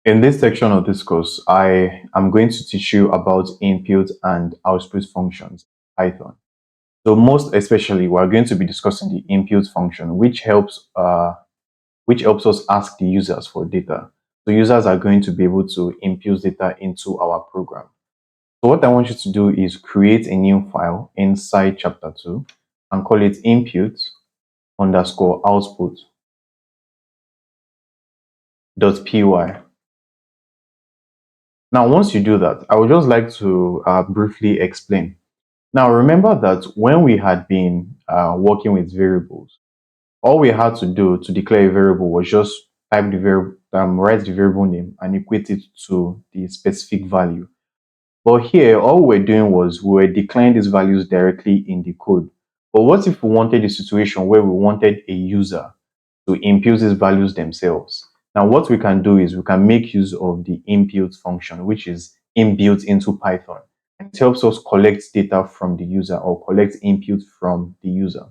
In this section of this course, I am going to teach you about input and output functions in Python. So most especially, we're going to be discussing the input function, which helps us ask the users for data. So users are going to be able to input data into our program. So what I want you to do is create a new file inside chapter 2 and call it input underscore output dot py. Now, once you do that, I would just like to briefly explain. Now, remember that when we had been working with variables, all we had to do to declare a variable was just write the variable name and equate it to the specific value. But here, all we were doing was we were declaring these values directly in the code. But what if we wanted a situation where we wanted a user to input these values themselves? Now, what we can do is we can make use of the input function, which is inbuilt into Python. It helps us collect data from the user or collect input from the user.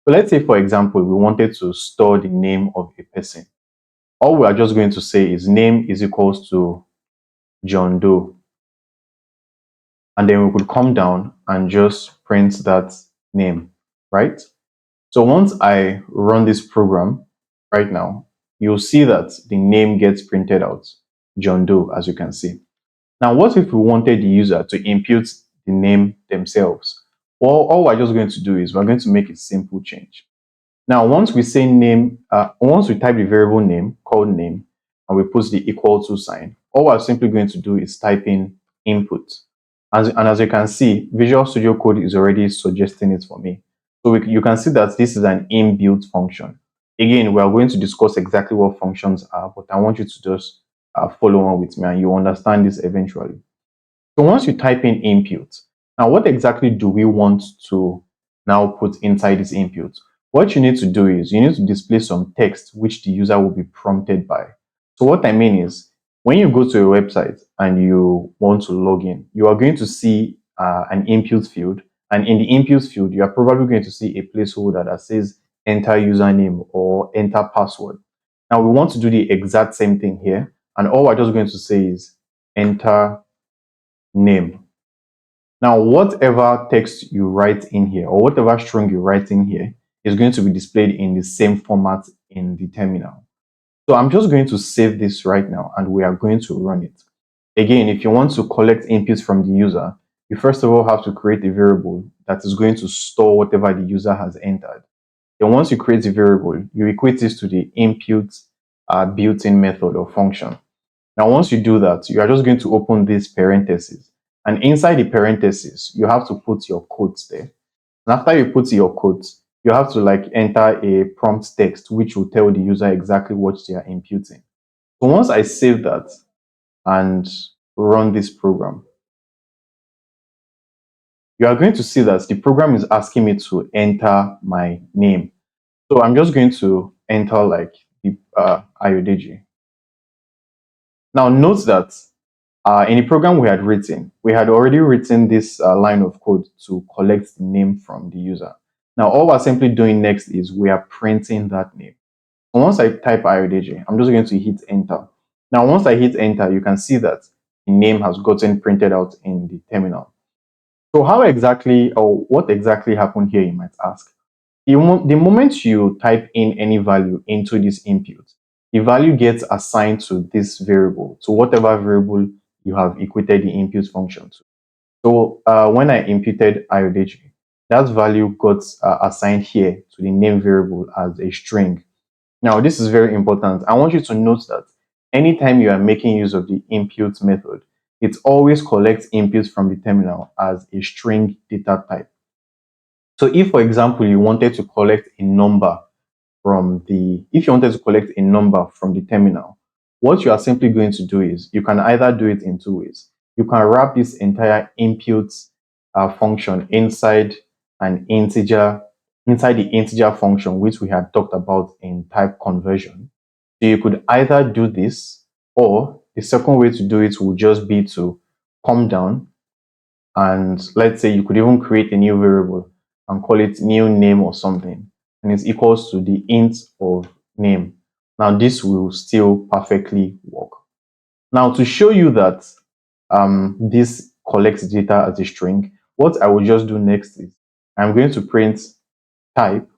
So let's say, for example, we wanted to store the name of a person. All we are just going to say is name is equals to John Doe. And then we could come down and just print that name, right? So once I run this program right now, you'll see that the name gets printed out, John Doe, as you can see. Now, what if we wanted the user to input the name themselves? Well, all we're just going to do is we're going to make a simple change. Now, once we say name, once we type the variable name called name and we put the equal to sign, all we're simply going to do is type in input. And as you can see, Visual Studio Code is already suggesting it for me. So you can see that this is an inbuilt function. Again, we are going to discuss exactly what functions are, but I want you to just follow on with me and you understand this eventually. So once you type in input, now what exactly do we want to now put inside this input? What you need to do is you need to display some text which the user will be prompted by. So what I mean is when you go to a website and you want to log in, you are going to see an input field. And in the input field, you are probably going to see a placeholder that says enter username or enter password. Now we want to do the exact same thing here. And all we're just going to say is enter name. Now, whatever text you write in here or whatever string you write in here is going to be displayed in the same format in the terminal. So I'm just going to save this right now and we are going to run it. Again, if you want to collect inputs from the user, you first of all have to create a variable that is going to store whatever the user has entered. Then once you create a variable, you equate this to the input built-in method or function. Now, once you do that, you are just going to open this parentheses. And inside the parentheses, you have to put your quotes there. And after you put your quotes, you have to enter a prompt text, which will tell the user exactly what they are imputing. So once I save that and run this program, you are going to see that the program is asking me to enter my name. So I'm just going to enter the Ayodeji. Now note that in the program we had written, we had already written this line of code to collect the name from the user. Now, all we're simply doing next is we are printing that name. And once I type IODJ, I'm just going to hit enter. Now, once I hit enter, you can see that the name has gotten printed out in the terminal. So how exactly, or what exactly happened here, you might ask? The moment you type in any value into this input, the value gets assigned to this variable, to whatever variable you have equated the input function to. So when I imputed IODG, that value got assigned here to the name variable as a string. Now, this is very important. I want you to note that anytime you are making use of the input method, it always collects inputs from the terminal as a string data type. So if, for example, you wanted to collect a number if you wanted to collect a number from the terminal, what you are simply going to do is you can either do it in two ways. You can wrap this entire input function inside the integer function, which we had talked about in type conversion. So you could either do this, or the second way to do it would just be to come down and let's say you could even create a new variable and call it new name or something, and it's equals to the int of name. Now this will still perfectly work. Now, to show you that this collects data as a string, what I will just do next is I'm going to print type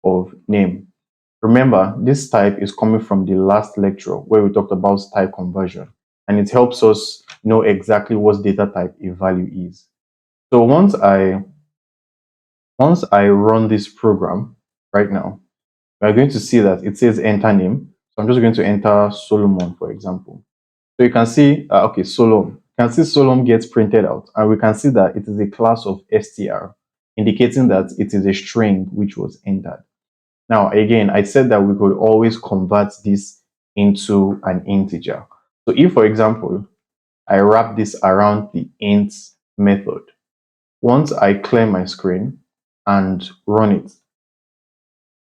of name. Remember, this type is coming from the last lecture where we talked about type conversion, and it helps us know exactly what data type a value is. So once I run this program right now, we're going to see that it says enter name. So I'm just going to enter Solomon, for example. So you can see, okay, Solomon. You can see Solomon gets printed out, and we can see that it is a class of str, indicating that it is a string which was entered. Now, again, I said that we could always convert this into an integer. So if, for example, I wrap this around the int method, once I clear my screen and run it,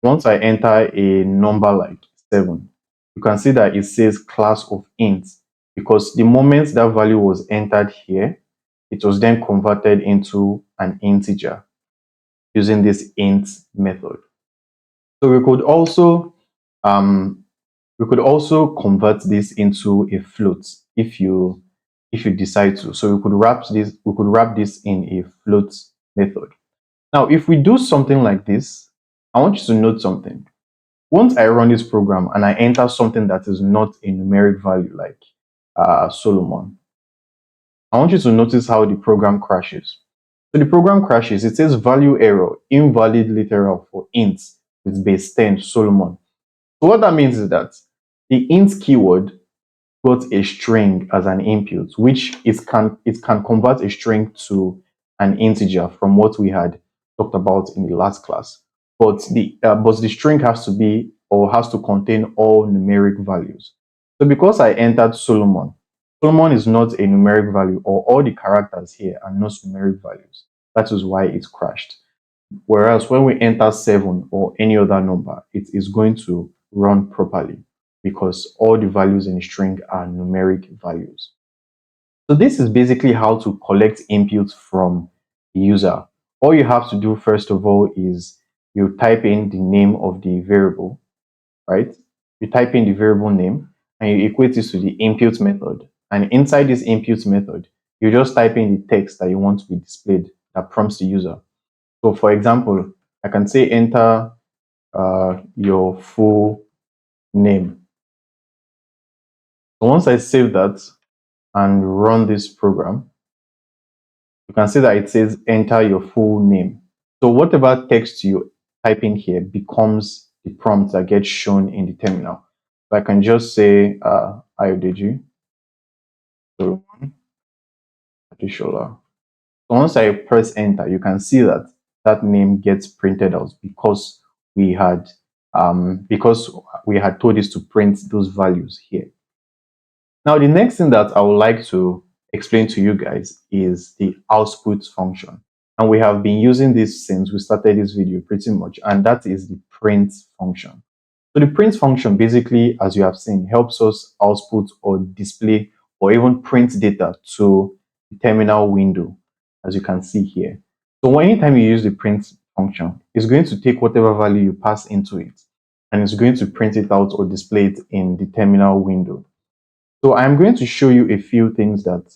once I enter a number like 7, you can see that it says class of int, because the moment that value was entered here, it was then converted into an integer using this int method. So um, we could also convert this into a float if you decide to. So we could wrap this in a float method. Now, if we do something like this, I want you to note something. Once I run this program and I enter something that is not a numeric value like Solomon, I want you to notice how the program crashes. So the program crashes. It says value error, invalid literal for int with base 10 Solomon. So what that means is that the int keyword got a string as an input, which it can convert a string to an integer from what we had talked about in the last class. But the string has to be or has to contain all numeric values. So because I entered Solomon, Solomon is not a numeric value, or all the characters here are not numeric values. That is why it crashed. Whereas when we enter 7 or any other number, it is going to run properly because all the values in the string are numeric values. So this is basically how to collect inputs from the user. All you have to do first of all is you type in the name of the variable, right? You type in the variable name and you equate this to the input method. And inside this input method, you just type in the text that you want to be displayed that prompts the user. So for example, I can say enter your full name. So once I save that and run this program, you can see that it says enter your full name. So whatever text you type in here becomes the prompt that gets shown in the terminal. So I can just say Ayodeji Solomon Adeshola. So once I press enter, you can see that that name gets printed out we had because we had told it to print those values here. Now, the next thing that I would like to explain to you guys is the output function. And we have been using this since we started this video pretty much, and that is the print function. So the print function basically, as you have seen, helps us output or display or even print data to the terminal window, as you can see here. So anytime you use the print function, it's going to take whatever value you pass into it, and it's going to print it out or display it in the terminal window. So I'm going to show you a few things that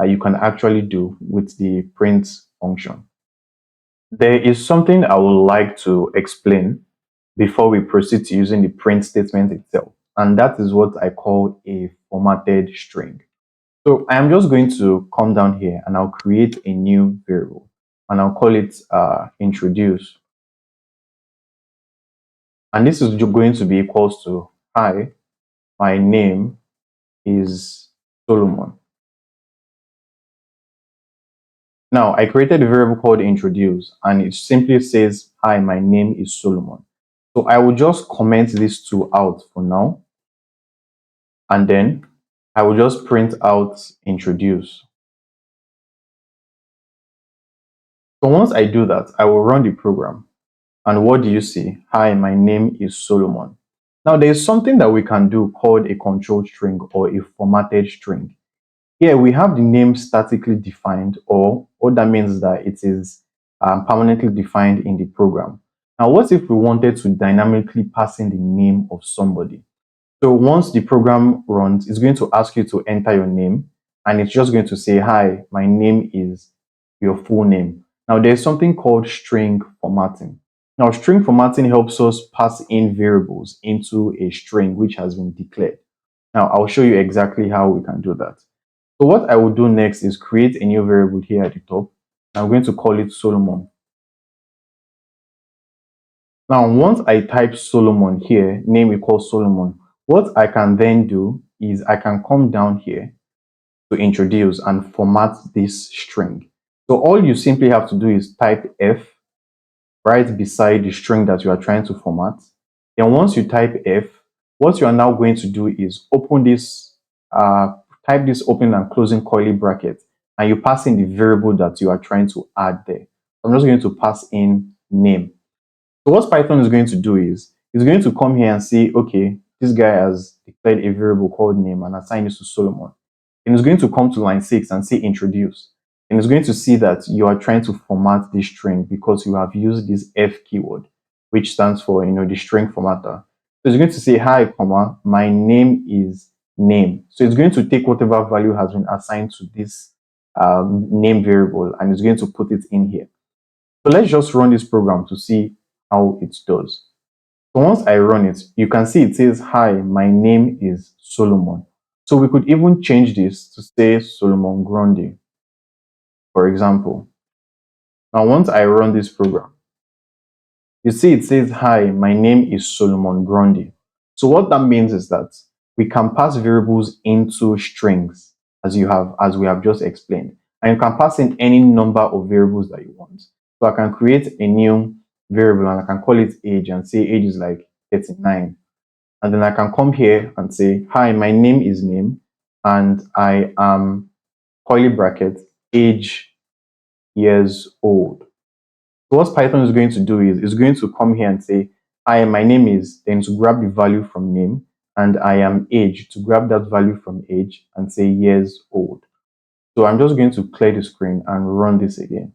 you can actually do with the print function. There is something I would like to explain before we proceed to using the print statement itself, and that is what I call a formatted string. So I'm just going to come down here and I'll create a new variable and I'll call it introduce. And this is going to be equals to hi, my name is Solomon. Now, I created a variable called introduce, and it simply says, hi, my name is Solomon. So I will just comment these two out for now, and then I will just print out introduce. So once I do that, I will run the program. And what do you see? Hi, my name is Solomon. Now, there is something that we can do called a control string or a formatted string. Here we have the name statically defined, or what that means is that it is permanently defined in the program. Now, what if we wanted to dynamically pass in the name of somebody? So once the program runs, it's going to ask you to enter your name, and it's just going to say, hi, my name is your full name. Now there's something called string formatting. Now string formatting helps us pass in variables into a string which has been declared. Now I'll show you exactly how we can do that. So what I will do next is create a new variable here at the top. I'm going to call it Solomon. Now, once I type Solomon here, name equals Solomon, what I can then do is I can come down here to introduce and format this string. So all you simply have to do is type F right beside the string that you are trying to format. Then once you type F, what you are now going to do is open this, type this open and closing curly bracket, and you pass in the variable that you are trying to add there. I'm just going to pass in name. So what Python is going to do is it's going to come here and say, okay, this guy has declared a variable called name and assigned it to Solomon. And it's going to come to line 6 and say introduce. And it's going to see that you are trying to format this string because you have used this F keyword, which stands for, the string formatter. So it's going to say, hi, comma, my name is name. So it's going to take whatever value has been assigned to this name variable and it's going to put it in here. So let's just run this program to see how it does. So once I run it, you can see it says, hi, my name is Solomon. So we could even change this to say Solomon Grundy, for example. Now, once I run this program, you see it says, hi, my name is Solomon Grundy. So what that means is that we can pass variables into strings as we have just explained. And you can pass in any number of variables that you want. So I can create a new variable and I can call it age and say age is like 39. And then I can come here and say, hi, my name is name and I am curly bracket age years old. So what Python is going to do is it's going to come here and say, hi, my name is, then to grab the value from name, and I am age, to grab that value from age and say years old. So I'm just going to clear the screen and run this again.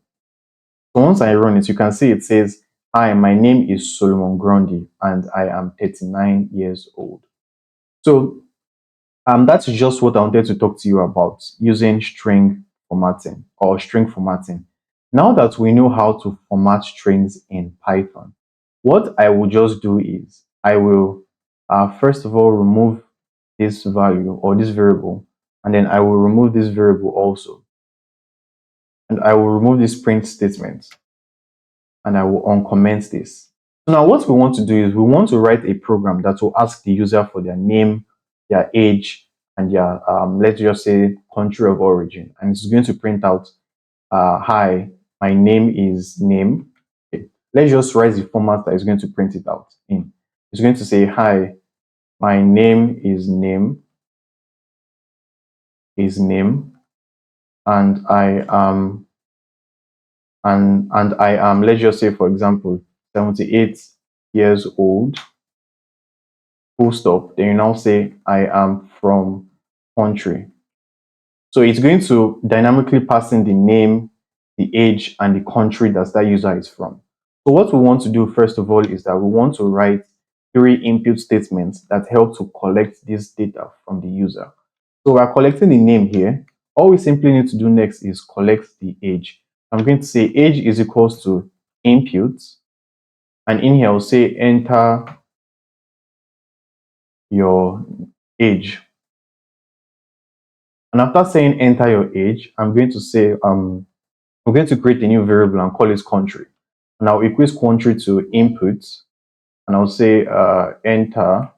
So once I run it, you can see it says, hi, my name is Solomon Grundy and I am 39 years old. So that's just what I wanted to talk to you about using string formatting or string formatting. Now that we know how to format strings in Python, what I will just do is I will first of all remove this value or this variable, and then I will remove this variable also, and I will remove this print statement, and I will uncomment this. So now what we want to do is we want to write a program that will ask the user for their name, their age, and their, let's just say, country of origin. And it's going to print out, hi, my name is name. Okay. Let's just write the format that is going to print it out in. It's going to say, hi, my name is name, and I am and I am, let's just say, for example, 78 years old, full stop. Then you now say, I am from country. So it's going to dynamically pass in the name, the age, and the country that that user is from. So what we want to do, first of all, is that we want to write 3 input statements that help to collect this data from the user. So we're collecting the name here. All we simply need to do next is collect the age. I'm going to say age is equals to input, and in here I'll say enter your age. And after saying enter your age, I'm going to say we're going to create a new variable and call it country. And I'll equate country to input, and I'll say enter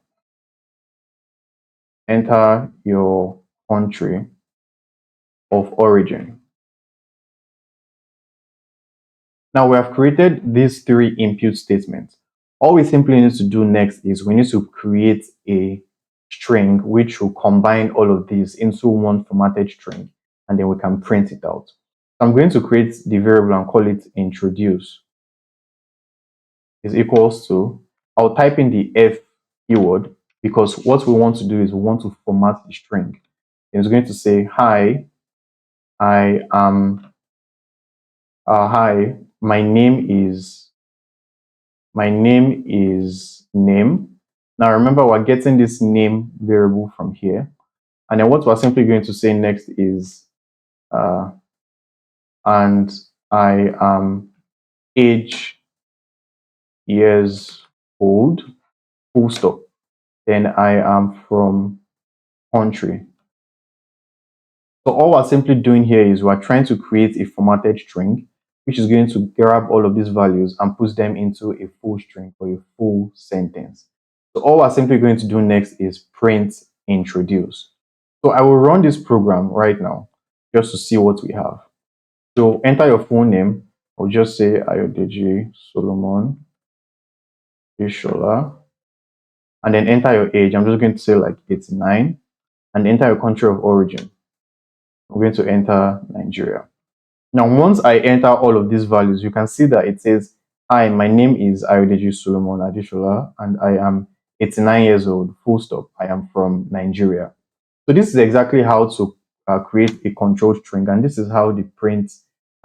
your country of origin. Now we have created these 3 input statements. All we simply need to do next is we need to create a string which will combine all of these into one formatted string, and then we can print it out. So I'm going to create the variable and call it introduce is equals to, I'll type in the F keyword because what we want to do is we want to format the string. It's going to say, hi, I am, hi, my name is name, Now remember, we're getting this name variable from here. And then what we're simply going to say next is, uh, and I am age years old, full stop. Then I am from country. So all we're simply doing here is we're trying to create a formatted string, which is going to grab all of these values and put them into a full string or a full sentence. So all we're simply going to do next is print introduce. So I will run this program right now just to see what we have. So enter your full name. I'll just say Ayodeji Solomon Ishola. And then enter your age. I'm just going to say like 89. And enter your country of origin. I'm going to enter Nigeria. Now, once I enter all of these values, you can see that it says, hi, my name is Ayodeji Solomon Adishola, and I am 89 years old, full stop. I am from Nigeria. So this is exactly how to create a control string, and this is how the print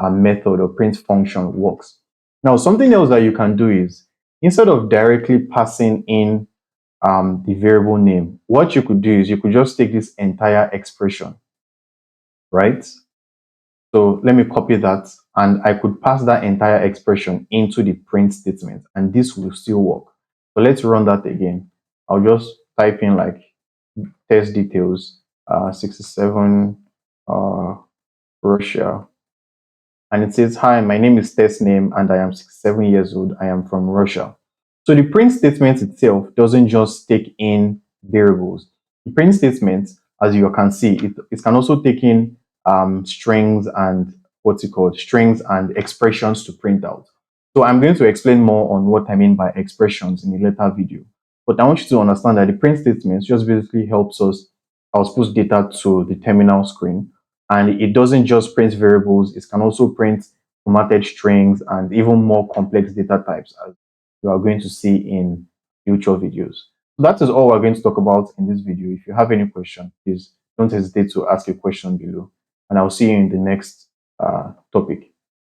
method or print function works. Now, something else that you can do is, instead of directly passing in the variable name, what you could do is you could just take this entire expression, right? So let me copy that, and I could pass that entire expression into the print statement, and this will still work. So let's run that again. I'll just type in like test details, 67, uh, Russia. And it says, hi, my name is test name, and I am 67 years old. I am from Russia. So the print statement itself doesn't just take in variables. The print statement, as you can see, it can also take in strings and what's it called, strings and expressions to print out. So I'm going to explain more on what I mean by expressions in a later video. But I want you to understand that the print statement just basically helps us output data to the terminal screen. And it doesn't just print variables, it can also print formatted strings and even more complex data types, as you are going to see in future videos. So that is all we're going to talk about in this video. If you have any question, please don't hesitate to ask a question below. And I'll see you in the next topic.